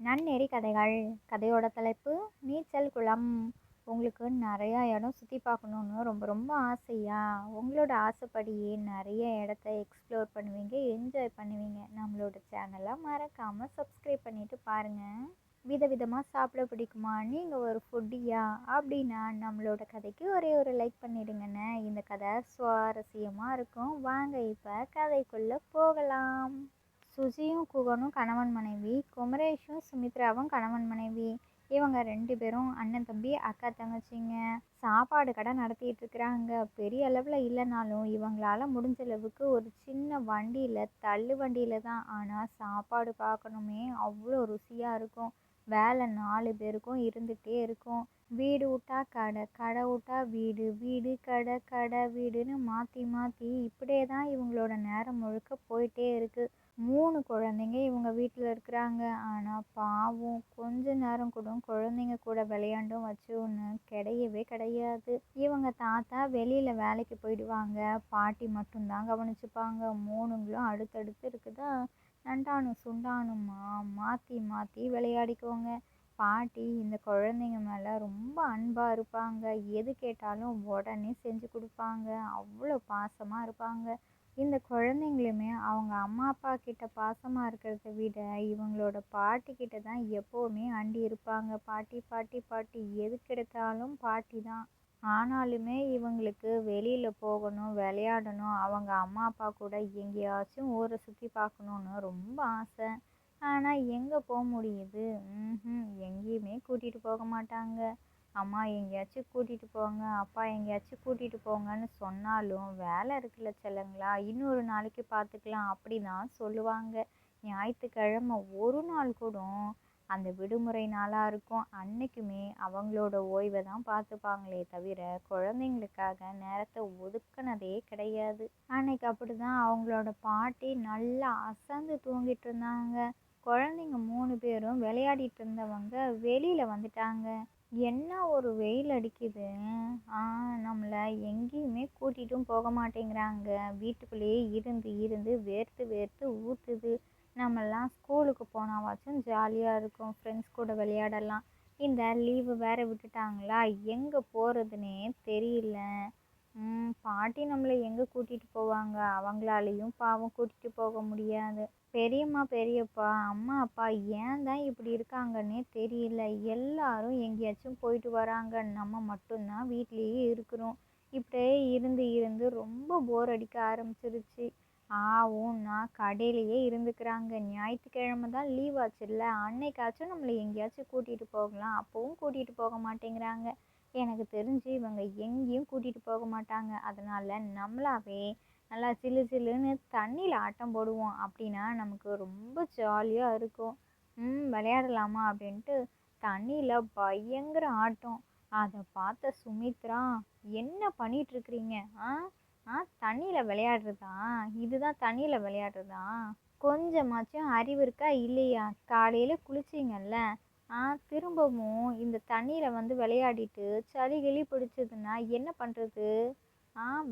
நன்னெறி கதைகள். கதையோட தலைப்பு நீச்சல் குளம். உங்களுக்கு நிறையா இடம் சுற்றி பார்க்கணுன்னு ரொம்ப ரொம்ப ஆசையா? உங்களோட ஆசைப்படியே நிறைய இடத்த எக்ஸ்ப்ளோர் பண்ணுவீங்க, என்ஜாய் பண்ணுவீங்க. நம்மளோட சேனலை மறக்காமல் சப்ஸ்கிரைப் பண்ணிட்டு பாருங்கள். விதவிதமாக சாப்பிட பிடிக்குமா? நீங்கள் ஒரு ஃபுட்டியா அப்படின்னா நம்மளோட கதைக்கு ஒரே ஒரு லைக் பண்ணிடுங்கண்ணே. இந்த கதை சுவாரஸ்யமாக இருக்கும். வாங்க இப்போ கதைக்குள்ளே போகலாம். சுஜியும் குகனும் கணவன் மனைவி, குமரேஷும் சுமித்ராவும் கணவன் மனைவி. இவங்க 2 பேரும் அண்ணன் தம்பி, அக்கா தங்கச்சிங்க. சாப்பாடு கடை நடத்திட்டு இருக்கிறாங்க. பெரிய அளவில் இல்லைனாலும் இவங்களால முடிஞ்ச அளவுக்கு ஒரு சின்ன வண்டியில், தள்ளு வண்டியில் தான். ஆனால் சாப்பாடு பார்க்கணுமே அவ்வளோ ருசியாக இருக்கும். வேலை 4 பேருக்கும் இருந்துகிட்டே இருக்கும். வீடு விட்டா கடை, கடை விட்டா வீடு, வீடு கடை, கடை வீடுன்னு மாற்றி மாற்றி இப்படியே தான் இவங்களோட நேரம் முழுக்க போயிட்டே இருக்குது. 3 குழந்தைங்க இவங்க வீட்டில் இருக்கிறாங்க. ஆனால் பாவம் கொஞ்ச நேரம் கூட குழந்தைங்க கூட விளையாண்டும் வச்சு ஒன்று கிடையவே கிடையாது. இவங்க தாத்தா வெளியில் வேலைக்கு போயிடுவாங்க. பாட்டி மட்டும்தான் கவனிச்சுப்பாங்க. 3ங்களும் அடுத்தடுத்து இருக்குதா, நண்டானு சுண்டானுமா மாற்றி மாற்றி விளையாடிக்குவோங்க. பாட்டி இந்த குழந்தைங்க மேலே ரொம்ப அன்பாக இருப்பாங்க. எது கேட்டாலும் உடனே செஞ்சு கொடுப்பாங்க. அவ்வளோ பாசமாக இருப்பாங்க. இந்த குழந்தைங்களுமே அவங்க அம்மா அப்பா கிட்ட பாசமாக இருக்கிறத விட இவங்களோட பாட்டி கிட்ட தான் எப்போவுமே அண்டி இருப்பாங்க. பாட்டி பாட்டி பாட்டி, எதுக்கு எடுத்தாலும் பாட்டி தான். ஆனாலுமே இவங்களுக்கு வெளியில் போகணும், விளையாடணும், அவங்க அம்மா அப்பா கூட எங்கேயாச்சும் ஊரை சுற்றி பார்க்கணுன்னு ரொம்ப ஆசை. ஆனால் எங்கே போக முடியுது? எங்கேயுமே கூட்டிகிட்டு போக மாட்டாங்க. அம்மா எங்கேயாச்சும் கூட்டிகிட்டு போங்க, அப்பா எங்கேயாச்சும் கூட்டிகிட்டு போங்கன்னு சொன்னாலும் வேலை இருக்குல்ல செல்லங்களா, இன்னொரு நாளைக்கு பார்த்துக்கலாம் அப்படி தான் சொல்லுவாங்க. ஞாயிற்றுக்கிழமை ஒரு நாள் கூட அந்த விடுமுறை நாளாக இருக்கும். அன்னைக்குமே அவங்களோட ஓய்வை தான் பார்த்துப்பாங்களே தவிர குழந்தைங்களுக்காக நேரத்தை ஒதுக்குனதே கிடையாது. அன்னைக்கு அப்படி தான் அவங்களோட பாட்டி நல்லா அசந்து தூங்கிட்டு இருந்தாங்க. குழந்தைங்க 3 பேரும் விளையாடிட்டு இருந்தவங்க வெளியில் வந்துட்டாங்க. என்ன ஒரு வெயில் அடிக்குது! நம்மளை எங்கேயுமே கூட்டிகிட்டும் போக மாட்டேங்கிறாங்க. வீட்டுக்குள்ளேயே இருந்து இருந்து வேர்த்து வேர்த்து ஊற்றுது. நம்மெல்லாம் ஸ்கூலுக்கு போனாவாச்சும் ஜாலியாக இருக்கும், ஃப்ரெண்ட்ஸ் கூட விளையாடலாம். இந்த லீவு வேறு விட்டுட்டாங்களா, எங்கே போகிறதுனே தெரியல. பாட்டி நம்மளை எங்கே கூட்டிகிட்டு போவாங்க? அவங்களாலையும் பாவம் கூட்டிகிட்டு போக முடியாது. பெரியம்மா பெரியப்பா அம்மா அப்பா ஏன் தான் இப்படி இருக்காங்கன்னே தெரியல. எல்லாரும் எங்கேயாச்சும் போயிட்டு வராங்க, நம்ம மட்டும்தான் வீட்லேயே இருக்கிறோம். இப்படியே இருந்து இருந்து ரொம்ப போர் அடிக்க ஆரம்பிச்சிருச்சு. நான் கடையிலையே இருந்துக்கிறாங்க. ஞாயிற்றுக்கிழமை தான் லீவ் ஆச்சுல்ல, அன்னைக்காச்சும் நம்மளை எங்கேயாச்சும் கூட்டிகிட்டு போகலாம். அப்போவும் கூட்டிகிட்டு போக மாட்டேங்கிறாங்க. எனக்கு தெரிஞ்சு இவங்க எங்கேயும் கூட்டிகிட்டு போக மாட்டாங்க. அதனால் நம்மளாவே நல்லா சில்லு சில்லுன்னு தண்ணியில் ஆட்டம் போடுவோம். அப்படின்னா நமக்கு ரொம்ப ஜாலியாக இருக்கும். விளையாடலாமா அப்படின்ட்டு தண்ணியில் பயங்கர ஆட்டம். அதை பார்த்த சுமித்ரா, என்ன பண்ணிகிட்ருக்குறீங்க? தண்ணியில் விளையாடுறதா? இதுதான் தண்ணியில் விளையாடுறதா? கொஞ்சமாச்சும் அறிவு இருக்கா இல்லையா? காலையில் குளிச்சிங்கல்ல, திரும்பவும் இந்த தண்ணியில் வந்து விளையாடிட்டு சளி கிளி பிடிச்சதுன்னா என்ன பண்ணுறது?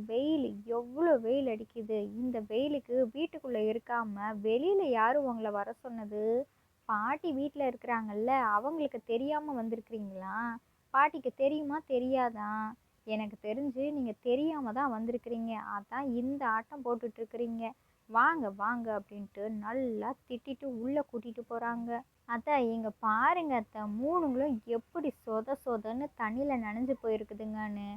வெயில் எவ்வளோ வெயில் அடிக்குது. இந்த வெயிலுக்கு வீட்டுக்குள்ளே இருக்காமல் வெளியில் யாரும் உங்களை வர சொன்னது? பாட்டி வீட்டில் இருக்கிறாங்கல்ல, அவங்களுக்கு தெரியாமல் வந்திருக்கிறீங்களா? பாட்டிக்கு தெரியுமா தெரியாதா? எனக்கு தெரிஞ்சு நீங்கள் தெரியாமல் தான் வந்திருக்கிறீங்க. அதான் இந்த ஆட்டம் போட்டுட்ருக்குறீங்க. வாங்க வாங்க அப்படின்ட்டு நல்லா திட்டிட்டு உள்ளே கூட்டிகிட்டு போகிறாங்க. அத்தை இங்கே பாருங்க அத்தை, 3ங்களும் எப்படி சொத சொதன்னு தண்ணியில் நனைஞ்சு போயிருக்குதுங்கன்னு.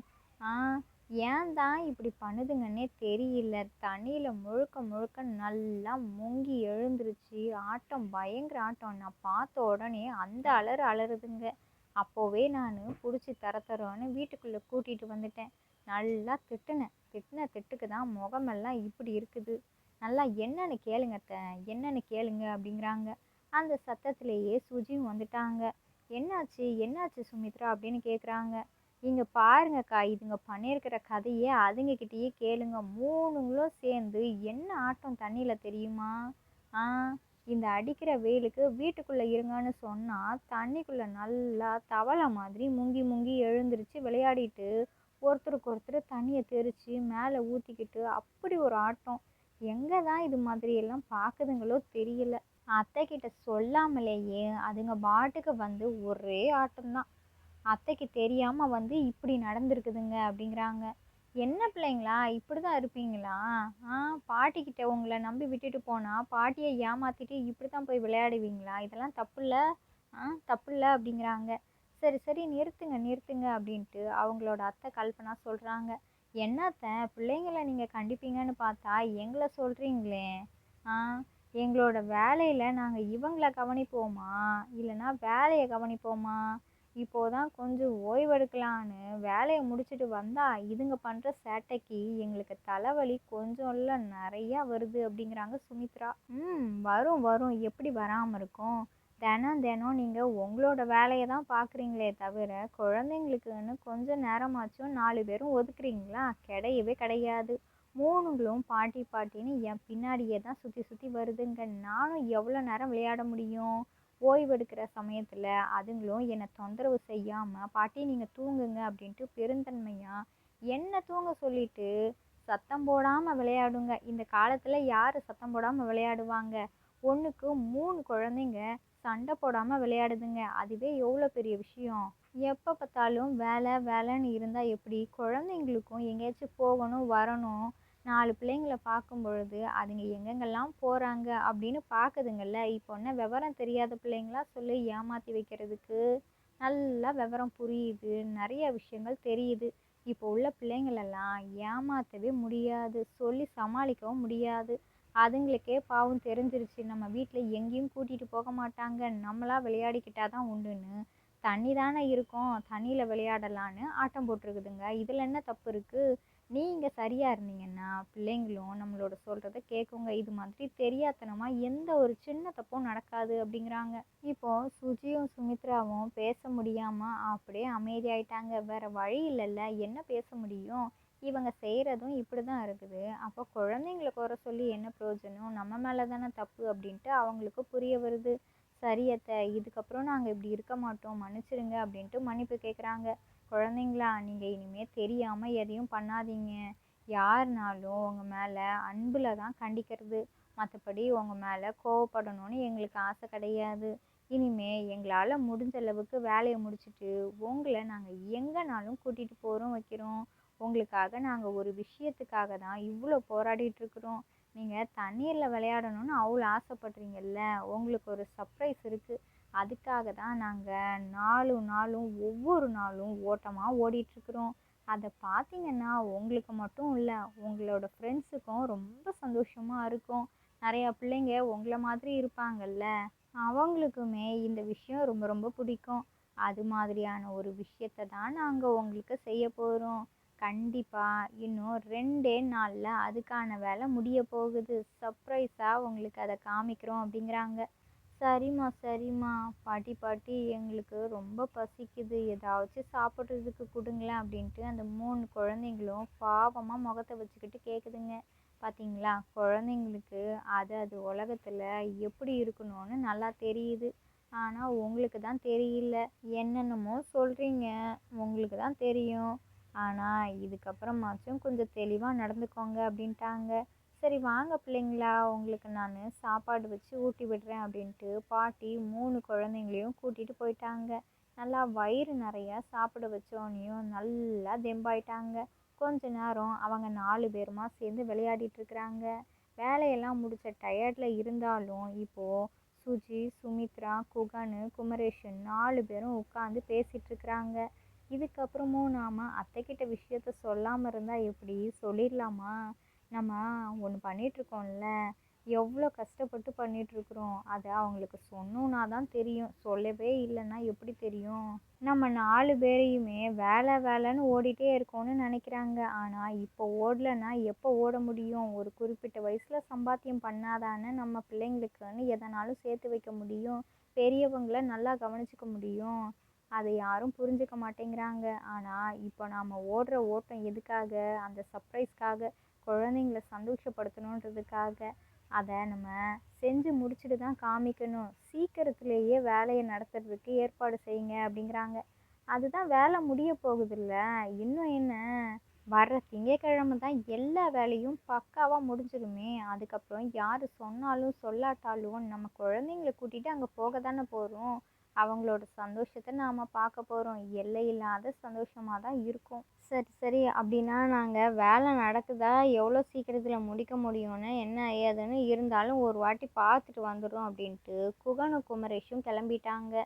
ஏன் தான் இப்படி பண்ணுதுங்கன்னே தெரியல. தண்ணியில் முழுக்க முழுக்க நல்லா முங்கி எழுந்துருச்சு. ஆட்டம் பயங்கர ஆட்டம். நான் பார்த்த உடனே அந்த அலறுதுங்க. அப்போவே நான் பிடிச்சி தரத்தரோன்னு வீட்டுக்குள்ளே கூட்டிகிட்டு வந்துட்டேன். நல்லா திட்டின திட்டுக்கு தான் முகமெல்லாம் இப்படி இருக்குது. நல்லா என்னன்னு கேளுங்க அத்தை, என்னன்னு கேளுங்க அப்படிங்கிறாங்க. அந்த சத்தத்திலேயே சுஜியும் வந்துட்டாங்க. என்னாச்சு என்னாச்சு சுமித்ரா அப்படின்னு கேட்குறாங்க. இங்கே பாருங்கக்கா, இதுங்க பண்ணியிருக்கிற கதையே அதுங்கக்கிட்டேயே கேளுங்க. 3ங்களும் சேர்ந்து என்ன ஆட்டம் தண்ணியில் தெரியுமா? இந்த அடிக்கிற வெயிலுக்கு வீட்டுக்குள்ளே இருங்கன்னு சொன்னால் தண்ணிக்குள்ளே நல்லா தவளை மாதிரி முங்கி முங்கி எழுந்திருச்சு விளையாடிட்டு ஒருத்தருக்கு ஒருத்தர் தண்ணியை தெரித்து மேலே ஊற்றிக்கிட்டு அப்படி ஒரு ஆட்டம். எங்கே தான் இது மாதிரியெல்லாம் பார்க்குதுங்களோ தெரியல. அத்தைக்கிட்ட சொல்லாமலேயே அதுங்க பாட்டுக்கு வந்து ஒரே ஆட்டம்தான். அத்தைக்கு தெரியாம வந்து இப்படி நடந்திருக்குதுங்க அப்படிங்கிறாங்க. என்ன பிள்ளைங்களா இப்படி தான் இருப்பீங்களா? ஆ பாட்டிக்கிட்ட உங்கள நம்பி விட்டுட்டு போனா, பாட்டிய ஏமாத்திட்டு இப்படி தான் போய் விளையாடுவீங்களா? இதெல்லாம் தப்புல்ல? தப்புல்ல அப்படிங்கிறாங்க. சரி, சரி நிறுத்துங்க, நிறுத்துங்க அப்படின்ட்டு அவங்களோட அத்தை கல்பனா சொல்றாங்க. என்ன அத்தை பிள்ளைங்கள நீங்க கண்டிப்பீங்கன்னு பார்த்தா எங்கள சொல்றீங்களே! ஆ எங்களோட வேலையில நாங்க இவங்கள கவனிப்போமா? இல்லன்னா வேலைய கவனிப்போமா? இப்போ தான் கொஞ்சம் ஓய்வெடுக்கலான்னு வேலைய முடிச்சுட்டு வந்தா, இதுங்க பண்ற சேட்டைக்கு எங்களுக்கு தலைவலி கொஞ்சம் இல்ல நெறையா வருது அப்படிங்கிறாங்க சுமித்ரா. வரும், வரும். எப்படி வராம இருக்கும்? தினம், தினம் நீங்க உங்களோட வேலைய தான் பார்க்குறீங்களே தவிர, குழந்தைங்களுக்குன்னு கொஞ்சம் நேரமாச்சும் 4 பேரும் ஒதுக்குறீங்களா? கிடையவே கிடையாது. 3ங்களும் பாட்டி, பாட்டின்னு என் பின்னாடியே தான் சுத்தி, சுத்தி வருதுங்க. நானும் எவ்வளோ நேரம் விளையாட முடியும்? ஓய்வெடுக்கிற சமயத்துல அதுங்களும் என்ன தொந்தரவு செய்யாம, "பாட்டி நீங்க தூங்குங்க" அப்படின்ட்டு பெருந்தன்மையா என்ன தூங்க சொல்லிட்டு, சத்தம் போடாம விளையாடுங்க. இந்த காலத்துல யாரு சத்தம் போடாம விளையாடுவாங்க? 1க்கு 3 குழந்தைங்க சண்டை போடாம விளையாடுதுங்க. அதுவே எவ்வளோ பெரிய விஷயம். எப்ப பார்த்தாலும் வேலை, வேலைன்னு இருந்தா எப்படி? குழந்தைங்களுக்கும் எங்கேயாச்சும் போகணும், வரணும். 4 பிள்ளைங்கள பார்க்கும் பொழுது, அதுங்க எங்கெங்கெல்லாம் போறாங்க அப்படின்னு பார்க்குதுங்கல்ல. இப்போ என்ன விவரம் தெரியாத பிள்ளைங்களா சொல்லி ஏமாத்தி வைக்கிறதுக்கு? நல்லா விவரம் புரியுது. நிறைய விஷயங்கள் தெரியுது. இப்போ உள்ள பிள்ளைங்களெல்லாம் ஏமாத்தவே முடியாது. சொல்லி சமாளிக்கவும் முடியாது. அதுங்களுக்கே பாவம் தெரிஞ்சிருச்சு. நம்ம வீட்ல எங்கேயும் கூட்டிட்டு போக மாட்டாங்க. நம்மளா விளையாடிக்கிட்டா தான் உண்டுன்னு. தண்ணி தானே இருக்கும். தண்ணியில விளையாடலான்னு ஆட்டம் போட்டுருக்குதுங்க. இதில என்ன தப்பு இருக்கு? நீங்க சரியா இருந்தீங்கன்னா, பிள்ளைங்களும் நம்மளோட சொல்றத கேட்குங்க. இது மாதிரி தெரியாத்தனமா எந்த ஒரு சின்ன தப்பும் நடக்காது அப்படிங்கிறாங்க. இப்போ சுஜியும், சுமித்ராவும் பேச முடியாம அப்படியே அமைதியாயிட்டாங்க. வேற வழி இல்லல்ல. என்ன பேச முடியும்? இவங்க செய்றதும் இப்படிதான் இருக்குது. அப்போ குழந்தைங்கள குறை சொல்லி என்ன பிரயோஜனம்? நம்ம மேல தானே தப்பு அப்படின்ட்டு அவங்களுக்கு புரிய வருது. சரி அத்தை, இதுக்கப்புறம் நாங்க இப்படி இருக்க மாட்டோம். மன்னிச்சிடுங்க அப்படின்ட்டு மன்னிப்பு கேட்குறாங்க. குழந்தைங்களா, நீங்க இனிமே தெரியாம எதையும் பண்ணாதீங்க. யாருனாலும் உங்க மேல அன்புல தான் கண்டிக்கிறது. மத்தபடி உங்க மேல கோவப்படணும்னு எங்களுக்கு ஆசை கிடையாது. இனிமே எங்களால முடிஞ்ச அளவுக்கு வேலைய முடிச்சுட்டு, உங்கள நாங்க எங்கனாலும் கூட்டிட்டு போறோம், வைக்கிறோம். உங்களுக்காக நாங்க ஒரு விஷயத்துக்காக தான் இவ்ளோ போராடிட்டு இருக்கிறோம். நீங்க தண்ணீர்ல விளையாடணும்னு அவ்வளோ ஆசைப்படுறீங்கல்ல, உங்களுக்கு ஒரு சர்ப்ரைஸ் இருக்கு. அதுக்காக தான் நாங்க 4 நாளும் ஒவ்வொரு நாளும் ஓட்டமா ஓடிட்டுருக்குறோம். அத பார்த்தீங்கன்னா, உங்களுக்கு மட்டும் இல்ல, உங்களோட ஃப்ரெண்ட்ஸுக்கும் ரொம்ப சந்தோஷமா இருக்கும். நெறையா பிள்ளைங்க உங்கள மாதிரி இருப்பாங்கல்ல, அவங்களுக்குமே இந்த விஷயம் ரொம்ப ரொம்ப பிடிக்கும். அது மாதிரியான ஒரு விஷயத்த தான் நாங்க உங்களுக்கு செய்ய போறோம். கண்டிப்பா இன்னும் 2டே நாள்ல அதுக்கான வேலை முடிய போகுது. சர்ப்ரைஸா உங்களுக்கு அத காமிக்கிறோம் அப்படிங்கிறாங்க. சரிம்மா, சரிம்மா. பாட்டி, பாட்டி எங்களுக்கு ரொம்ப பசிக்குது. ஏதாச்சும் சாப்பிட்றதுக்கு குடுங்களேன் அப்படின்ட்டு அந்த 3 குழந்தைங்களும் பாவமா முகத்த வச்சுக்கிட்டு கேட்குதுங்க. பார்த்தீங்களா? குழந்தைங்களுக்கு அது அது உலகத்துல எப்படி இருக்கணும்னு நல்லா தெரியுது. ஆனா உங்களுக்கு தான் தெரியல. என்னென்னமோ சொல்றீங்க. உங்களுக்கு தான் தெரியும். ஆனா இதுக்கப்புறமாச்சும் கொஞ்சம் தெளிவா நடந்துக்கோங்க அப்படின்ட்டாங்க. சரி வாங்க பிள்ளைங்களா, உங்களுக்கு நான் சாப்பாடு வச்சு ஊட்டி விடுறேன் அப்படின்ட்டு பாட்டி 3 குழந்தைங்களையும் கூட்டிட்டு போயிட்டாங்க. நல்லா வயிறு நிறையா சாப்பிட வச்சோனையும் நல்லா தெம்பாயிட்டாங்க. கொஞ்ச நேரம் அவங்க 4 பேருமா சேர்ந்து விளையாடிட்டு இருக்கிறாங்க. வேலையெல்லாம் முடிச்ச டயர்டில் இருந்தாலும் இப்போ சுஜி, சுமித்ரா, குகனு, குமரேஷன் 4 பேரும் உட்காந்து பேசிட்டு இருக்கிறாங்க. இதுக்கப்புறமும் நாம அத்தைக்கிட்ட விஷயத்த சொல்லாமல் இருந்தால் எப்படி? சொல்லிடலாமா? நம்ம ஒன்று பண்ணிகிட்ருக்கோம்ல, எவ்வளோ கஷ்டப்பட்டு பண்ணிகிட்ருக்குறோம். அதை அவங்களுக்கு சொன்னோன்னா தான் தெரியும். சொல்லவே இல்லைன்னா எப்படி தெரியும்? நம்ம 4 பேரையுமே வேலை வேலைன்னு ஓடிட்டே இருக்கோம்னு நினைக்கிறாங்க. ஆனால் இப்போ ஓடலைன்னா எப்போ ஓட முடியும்? ஒரு குறிப்பிட்ட வயசில் சம்பாத்தியம் பண்ணாதானே நம்ம பிள்ளைங்களுக்குன்னு எதனாலும் சேர்த்து வைக்க முடியும். பெரியவங்கள நல்லா கவனிச்சுக்க முடியும். அதை யாரும் புரிஞ்சுக்க மாட்டேங்கிறாங்க. ஆனால் இப்போ நாம் ஓடுற ஓட்டம் எதுக்காக? அந்த சர்ப்ரைஸ்க்காக. குழந்தைங்கள சந்தோஷப்படுத்தணுன்றதுக்காக. அதை நம்ம செஞ்சு முடிச்சுட்டு தான் காமிக்கணும். சீக்கிரத்திலேயே வேலையை நடத்துறதுக்கு ஏற்பாடு செய்யுங்க அப்படிங்கிறாங்க. அதுதான் வேலை முடிய போகுதுல்ல, இன்னும் என்ன? வர்ற திங்கட்கிழமை தான் எல்லா வேலையும் பக்காவா முடிஞ்சிருமே. அதுக்கப்புறம் யார் சொன்னாலும் சொல்லாட்டாலும் நம்ம குழந்தைங்கள கூட்டிட்டு அங்கே போக தானே போகிறோம். அவங்களோட சந்தோஷத்தை நாம் பார்க்க போகிறோம். எல்லையில்லாத சந்தோஷமாக தான் இருக்கும். சரி சரி, அப்படின்னா நாங்கள் வேலை நடக்குதா, எவ்வளோ சீக்கிரத்தில் முடிக்க முடியும்னு என்ன ஏதுன்னு இருந்தாலும் ஒரு வாட்டி பார்த்துட்டு வந்துடும் அப்படின்ட்டு குகனும் குமரேஷும் கிளம்பிட்டாங்க.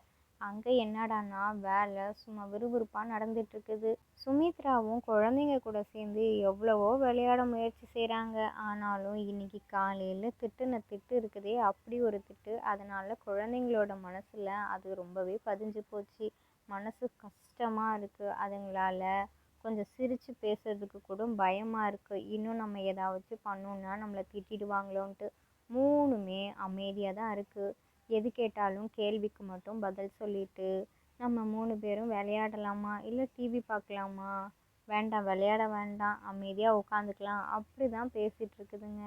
அங்கே என்னடான்னா வேலை சும்மா விறுவிறுப்பாக நடந்துட்டுருக்குது. சுமித்ராவும் குழந்தைங்க கூட சேர்ந்து எவ்வளவோ விளையாட முயற்சி செய்கிறாங்க. ஆனாலும் இன்னைக்கு காலையில் திட்டுன திட்டு இருக்குதே, அப்படி ஒரு திட்டு. அதனால் குழந்தைங்களோட மனசில் அது ரொம்பவே பதிஞ்சு போச்சு. மனசு கஷ்டமாக இருக்குது. அதுங்களால கொஞ்சம் சிரித்து பேசுறதுக்கு கூட பயமாக இருக்குது. இன்னும் நம்ம ஏதாச்சும் பண்ணோன்னா நம்மளை திட்டிடுவாங்களோன்ட்டு. மூணுமே அமைதியாக தான் இருக்குது. எது கேட்டாலும் கேள்விக்கு மட்டும் பதில் சொல்லிட்டு நம்ம 3 பேரும் விளையாடலாமா இல்லை டிவி பார்க்கலாமா, வேண்டாம் விளையாட வேண்டாம் அமைதியாக உட்காந்துக்கலாம், அப்படி தான் பேசிகிட்டு இருக்குதுங்க.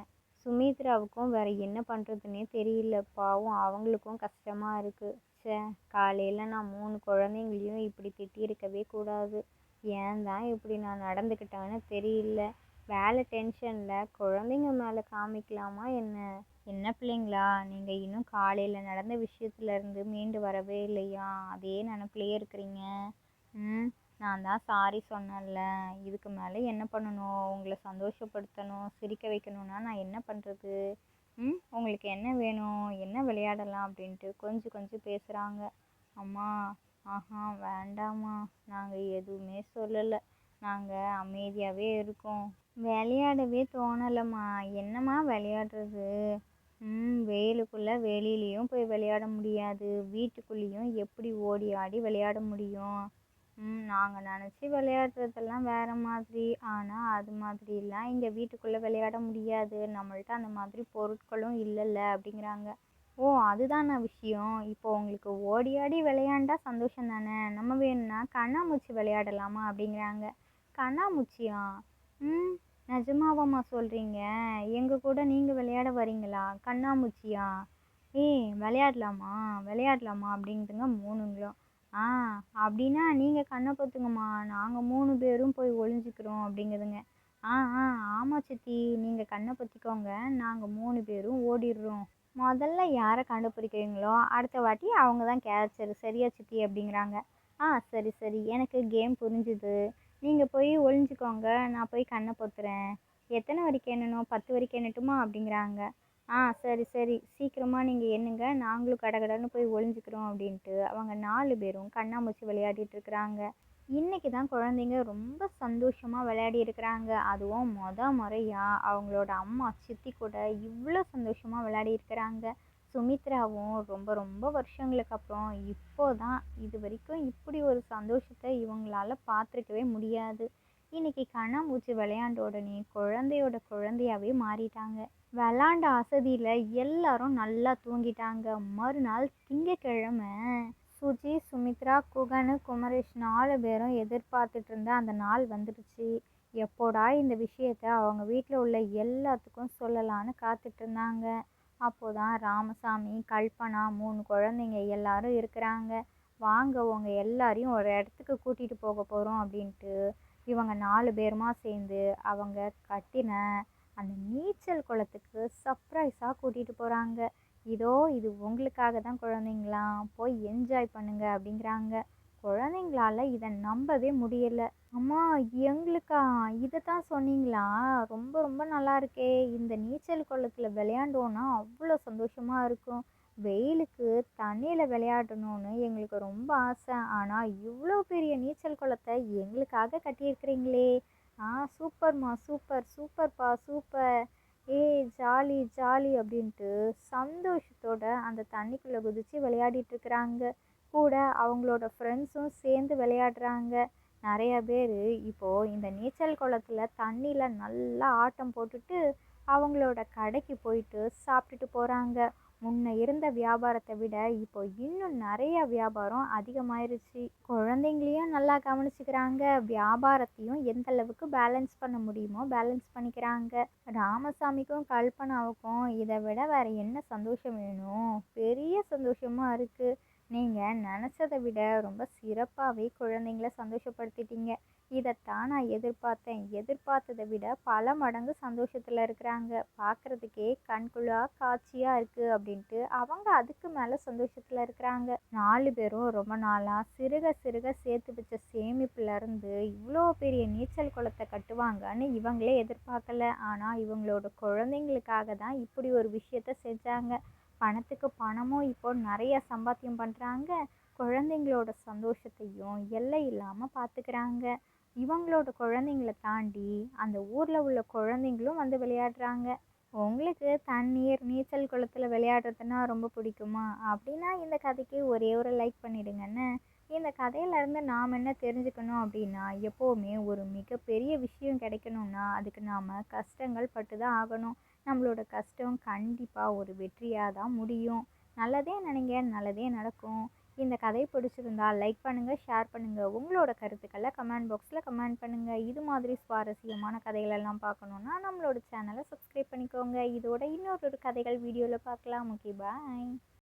சுமித்ராவுக்கும் வேற என்ன பண்ணுறதுன்னே தெரியல. பாவம் அவங்களுக்கும் கஷ்டமாக இருக்குது. சே, காலையில் நான் 3 குழந்தைங்களையும் இப்படி திட்டியிருக்கவே கூடாது. ஏன் தான் இப்படி நான் நடந்துக்கிட்டேன்னு தெரியல. வேலை டென்ஷனில் குழந்தைங்க மேலே காமிக்கலாமா என்ன? என்ன பிள்ளைங்களா, நீங்கள் இன்னும் காலையில் நடந்த விஷயத்துலேருந்து மீண்டு வரவே இல்லையா? அதே நினப்பிலேயே இருக்கிறீங்க. நான் தான் சாரி சொன்னேன்ல. இதுக்கு மேலே என்ன பண்ணணும்? உங்களை சந்தோஷப்படுத்தணும், சிரிக்க வைக்கணும்னா நான் என்ன பண்ணுறது? உங்களுக்கு என்ன வேணும், என்ன விளையாடலாம் அப்படின்ட்டு கொஞ்சம் கொஞ்சம் பேசுகிறாங்க. அம்மா, ஆஹா வேண்டாம்மா, நாங்கள் எதுவுமே சொல்லலை, நாங்கள் அமைதியாகவே இருக்கோம். விளையாடவே தோணலைம்மா. என்னம்மா விளையாடுறது? வெயிலுக்குள்ளே வெளியிலையும் போய் விளையாட முடியாது, வீட்டுக்குள்ளேயும் எப்படி ஓடி ஆடி விளையாட முடியும்? நாங்கள் நினச்சி விளையாடுறதெல்லாம் வேறு மாதிரி. ஆனால் அது மாதிரிலாம் இங்கே வீட்டுக்குள்ளே விளையாட முடியாது, நம்மள்ட்ட அந்த மாதிரி பொருட்களும் இல்லைல்ல அப்படிங்கிறாங்க. ஓ, அதுதானா விஷயம்? இப்போ உங்களுக்கு ஓடி ஆடி விளையாண்டா சந்தோஷம் தானே. நம்ம வேணும்னா கண்ணாமூச்சி விளையாடலாமா அப்படிங்கிறாங்க. கண்ணாமூச்சியா? நிஜமாவாம்மா சொல்கிறீங்க? எங்கள் கூட நீங்கள் விளையாட வரீங்களா? கண்ணாமூச்சியா? விளையாடலாமா விளையாடலாமா அப்படிங்குதுங்க 3ங்களும். அப்படின்னா நீங்கள் கண்ணை பொத்துங்கம்மா, நாங்கள் 3 பேரும் போய் ஒளிஞ்சிக்கிறோம் அப்படிங்குதுங்க. ஆ ஆ ஆமாம் சித்தி, நீங்கள் கண்ணை பொத்திக்கோங்க, நாங்கள் 3 பேரும் ஓடிடுறோம். முதல்ல யாரை கண்டுபிடிக்கிறீங்களோ அடுத்த வாட்டி அவங்க தான் கேட்சரு, சரியா சித்தி அப்படிங்கிறாங்க. சரி சரி, எனக்கு கேம் புரிஞ்சுது. நீங்கள் போய் ஒளிஞ்சிக்கோங்க, நான் போய் கண்ணை பொத்துறேன். எத்தனை வரைக்கும் எண்ணணும்? 10 வரைக்கும் எண்ணட்டுமா அப்படிங்கிறாங்க. சரி சரி, சீக்கிரமாக நீங்கள் எண்ணுங்க, நாங்களும் கடகடன்னு போய் ஒளிஞ்சிக்கிறோம் அப்படின்ட்டு அவங்க 4 பேரும் கண்ணாமூச்சி விளையாடிட்டு இருக்கிறாங்க. இன்றைக்கி தான் குழந்தைங்க ரொம்ப சந்தோஷமாக விளையாடி இருக்கிறாங்க. அதுவும் முறையாக அவங்களோட அம்மா சித்தி கூட இவ்வளோ சந்தோஷமாக விளையாடி இருக்கிறாங்க. சுமித்ராவும் ரொம்ப ரொம்ப வருஷங்களுக்கு அப்புறம் இப்போ தான் இது வரைக்கும் இப்படி ஒரு சந்தோஷத்தை இவங்களால பார்த்துருக்கவே முடியாது. இன்னைக்கு கண்ணாமூச்சி விளையாண்ட உடனே குழந்தையோட குழந்தையாவே மாறிட்டாங்க. விளாண்ட அசதியில் எல்லாரும் நல்லா தூங்கிட்டாங்க. மறுநாள் திங்கக்கிழமை சுஜி, சுமித்ரா, குகனு, குமரேஷ் 4 பேரும் எதிர்பார்த்துட்டு இருந்த அந்த நாள் வந்துடுச்சு. எப்போடா இந்த விஷயத்த அவங்க வீட்டில் உள்ள எல்லாத்துக்கும் சொல்லலான்னு காத்துட்டு இருந்தாங்க. அப்போதான் ராமசாமி, கல்பனா 3 குழந்தைங்க எல்லாரும் இருக்கிறாங்க. வாங்க, உங்க எல்லாரையும் ஒரு இடத்துக்கு கூட்டிகிட்டு போக போகிறோம் அப்படின்ட்டு இவங்க 4 பேருமா சேர்ந்து அவங்க கட்டின அந்த நீச்சல் குளத்துக்கு சர்ப்ரைஸாக கூட்டிகிட்டு போகிறாங்க. இதோ இது உங்களுக்காக தான் குழந்தைங்களா, போய் என்ஜாய் பண்ணுங்க அப்படிங்கிறாங்க. குழந்தைங்களால இதை நம்பவே முடியலை. அம்மா, எங்களுக்கா? இதை தான் சொன்னீங்களா? ரொம்ப ரொம்ப நல்லா இருக்கே. இந்த நீச்சல் குளத்தில் விளையாண்டோன்னா அவ்வளோ சந்தோஷமாக இருக்கும். வெயிலுக்கு தண்ணியில் விளையாடணும்னு எங்களுக்கு ரொம்ப ஆசை. ஆனால் இவ்வளோ பெரிய நீச்சல் குளத்தை எங்களுக்காக கட்டியிருக்கிறீங்களே. சூப்பர்மா, சூப்பர் சூப்பர்ப்பா சூப்பர். ஜாலி ஜாலி அப்படின்ட்டு சந்தோஷத்தோட அந்த தண்ணிக்குள்ளே குதித்து விளையாடிட்டு இருக்கிறாங்க. கூட அவங்களோட ஃப்ரெண்ட்ஸும் சேர்ந்து விளையாடுறாங்க. நிறைய பேர் இப்போது இந்த நீச்சல் குளத்தில் தண்ணியில் நல்லா ஆட்டம் போட்டுட்டு அவங்களோட கடைக்கு போயிட்டு சாப்பிட்டுட்டு போகிறாங்க. முன்ன இருந்த வியாபாரத்தை விட இப்போ இன்னும் நிறைய வியாபாரம் அதிகமாயிருச்சு. குழந்தைங்களையும் நல்லா கவனிச்சுக்கிறாங்க, வியாபாரத்தையும் எந்த அளவுக்கு பேலன்ஸ் பண்ண முடியுமோ பேலன்ஸ் பண்ணிக்கிறாங்க. ராமசாமிக்கும் கல்பனாவுக்கும் இதை விட வேற என்ன சந்தோஷம் வேணும்? பெரிய சந்தோஷமாக இருக்குது. நீங்கள் நினச்சதை விட ரொம்ப சிறப்பாகவே குழந்தைங்கள சந்தோஷப்படுத்திட்டீங்க. இதைத்தான் நான் எதிர்பார்த்தேன். எதிர்பார்த்ததை விட பல மடங்கு சந்தோஷத்தில் இருக்கிறாங்க. பார்க்குறதுக்கே கண்குள்ளா காட்சியாக இருக்குது அப்படின்ட்டு அவங்க அதுக்கு மேலே சந்தோஷத்தில் இருக்கிறாங்க. 4 பேரும் ரொம்ப நாளாக சிறுக சிறுக சேர்த்து வச்ச சேமிப்புலேருந்து இவ்வளோ பெரிய நீச்சல் குளத்தை கட்டுவாங்கன்னு இவங்களே எதிர்பார்க்கல. ஆனால் இவங்களோட குழந்தைங்களுக்காக தான் இப்படி ஒரு விஷயத்த செஞ்சாங்க. பணத்துக்கு பணமும் இப்போ நிறைய சம்பாத்தியம் பண்ணுறாங்க. குழந்தைங்களோட சந்தோஷத்தையும் எல்லை இல்லாமல் பார்த்துக்கிறாங்க. இவங்களோட குழந்தைங்கள தாண்டி அந்த ஊரில் உள்ள குழந்தைங்களும் வந்து விளையாடுறாங்க. உங்களுக்கு தண்ணீர் நீச்சல் குளத்தில் விளையாடுறதுன்னா ரொம்ப பிடிக்குமா அப்படின்னா இந்த கதைக்கு ஒரே ஒரு லைக் பண்ணிடுங்கன்னு. இந்த கதையிலேருந்து நாம் என்ன தெரிஞ்சுக்கணும் அப்படின்னா, எப்போவுமே ஒரு மிகப்பெரிய விஷயம் கிடைக்கணும்னா அதுக்கு நாம் கஷ்டங்கள் பட்டு தான் ஆகணும். நம்மளோட கஷ்டம் கண்டிப்பாக ஒரு வெற்றியாக தான் முடியும். நல்லதே நினைங்க, நல்லதே நடக்கும். இந்த கதை பிடிச்சிருந்தா லைக் பண்ணுங்கள், ஷேர் பண்ணுங்கள். உங்களோட கருத்துக்களை கமெண்ட் பாக்ஸில் கமெண்ட் பண்ணுங்கள். இது மாதிரி சுவாரஸ்யமான கதைகளெல்லாம் பார்க்கணுன்னா நம்மளோட சேனலை சப்ஸ்கிரைப் பண்ணிக்கோங்க. இதோட இன்னொரு கதைகள் வீடியோவில் பார்க்கலாம். ஓகே, பாய்.